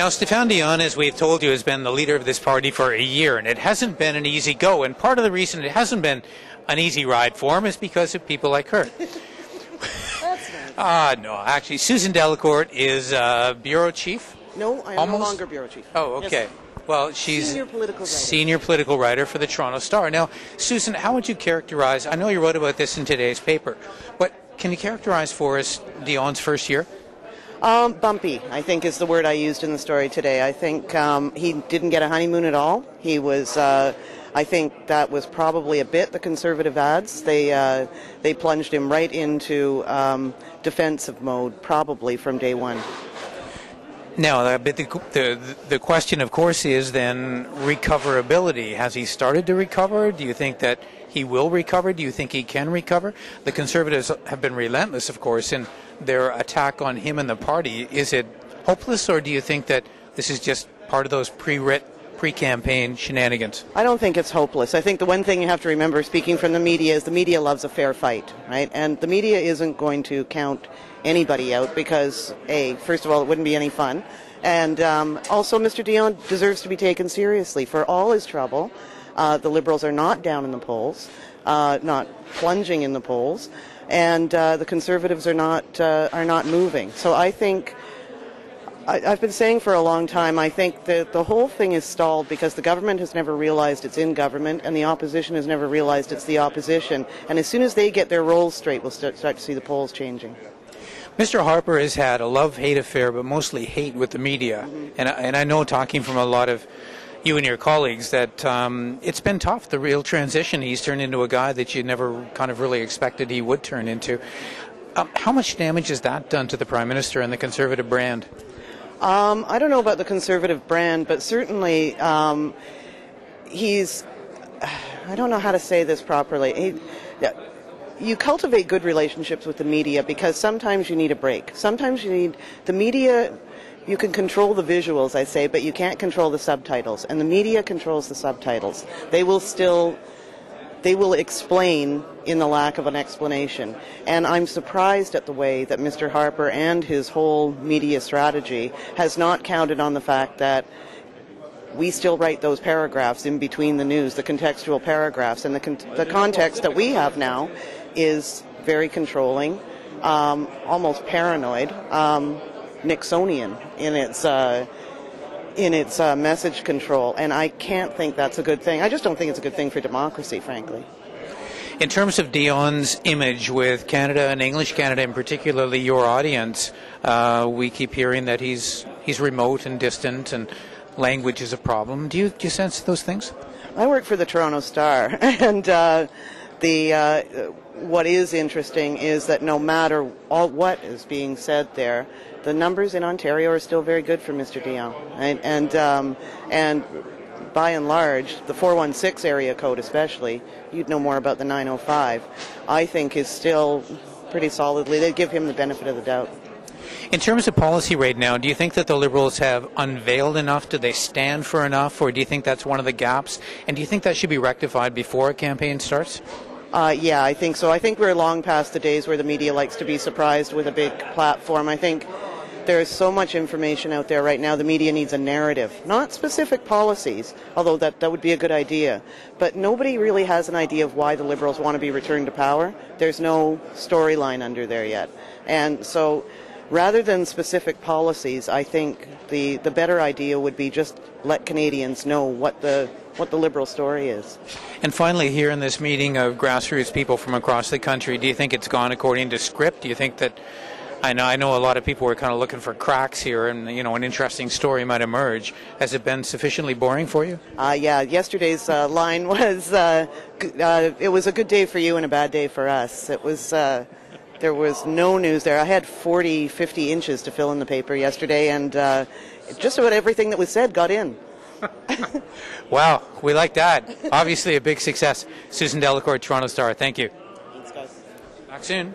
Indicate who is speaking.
Speaker 1: Now, Stéphane Dion, as we've told you, has been the leader of this party for a year, and it hasn't been an easy go. And part of the reason it hasn't been an easy ride for him is because of people like her.
Speaker 2: That's nice.
Speaker 1: No, actually, Susan Delacourt is bureau chief.
Speaker 2: No, I am no longer bureau chief.
Speaker 1: Oh, okay.
Speaker 2: Yes.
Speaker 1: Well, she's
Speaker 2: senior political writer
Speaker 1: for the Toronto Star. Now, Susan, how would you characterize, I know you wrote about this in today's paper, but can you characterize for us Dion's first year?
Speaker 2: Bumpy, I think, is the word I used in the story today. I think he didn't get a honeymoon at all. He was, I think that was probably a bit the Conservative ads. They plunged him right into defensive mode, probably from day one.
Speaker 1: Now, the question, of course, is then recoverability. Has he started to recover? Do you think that he will recover? Do you think he can recover? The Conservatives have been relentless, of course, in their attack on him and the party. Is it hopeless, or do you think that this is just part of those pre-campaign shenanigans?
Speaker 2: I don't think it's hopeless. I think the one thing you have to remember, speaking from the media, is the media loves a fair fight, right? And the media isn't going to count anybody out because, first of all, it wouldn't be any fun. And also, Mr. Dion deserves to be taken seriously for all his trouble. The Liberals are not down in the polls, not plunging in the polls, and the Conservatives are not moving. So I think, I've been saying for a long time, I think that the whole thing is stalled because the government has never realized it's in government and the opposition has never realized it's the opposition. And as soon as they get their roles straight, we'll start to see the polls changing.
Speaker 1: Mr. Harper has had a love-hate affair, but mostly hate with the media. Mm-hmm. And I know, talking from a lot of you and your colleagues, that it's been tough, the real transition. He's turned into a guy that you never kind of really expected he would turn into. How much damage has that done to the Prime Minister and the Conservative brand?
Speaker 2: I don't know about the Conservative brand, but certainly he's, I don't know how to say this properly. You cultivate good relationships with the media because sometimes you need a break. Sometimes you need, the media, you can control the visuals, I say, but you can't control the subtitles. And the media controls the subtitles. They will explain in the lack of an explanation. And I'm surprised at the way that Mr. Harper and his whole media strategy has not counted on the fact that we still write those paragraphs in between the news, the contextual paragraphs. And the context that we have now is very controlling, almost paranoid, Nixonian in its message control, and I can't think that's a good thing. I just don't think it's a good thing for democracy, frankly.
Speaker 1: In terms of Dion's image with Canada and English Canada, and particularly your audience, we keep hearing that he's remote and distant, and language is a problem. Do you sense those things?
Speaker 2: I work for the Toronto Star, and what is interesting is that no matter what is being said there, the numbers in Ontario are still very good for Mr. Dion. Right? And by and large, the 416 area code especially, you'd know more about the 905, I think is still pretty solidly, they give him the benefit of the doubt.
Speaker 1: In terms of policy right now, do you think that the Liberals have unveiled enough? Do they stand for enough? Or do you think that's one of the gaps? And do you think that should be rectified before a campaign starts?
Speaker 2: Yeah, I think so. I think we're long past the days where the media likes to be surprised with a big platform. I think there is so much information out there right now, the media needs a narrative, not specific policies, although that would be a good idea. But nobody really has an idea of why the Liberals want to be returned to power. There's no storyline under there yet. And so rather than specific policies, I think the better idea would be just let Canadians know what the Liberal story is.
Speaker 1: And finally, here in this meeting of grassroots people from across the country, do you think it's gone according to script? Do you think that, I know a lot of people were kind of looking for cracks here and, an interesting story might emerge. Has it been sufficiently boring for you?
Speaker 2: Yeah, yesterday's line was, it was a good day for you and a bad day for us. It was, there was no news there. I had 40, 50 inches to fill in the paper yesterday, and just about everything that was said got in.
Speaker 1: Wow, we like that. Obviously a big success. Susan Delacourt, Toronto Star, thank you.
Speaker 2: Thanks, guys.
Speaker 1: Back soon.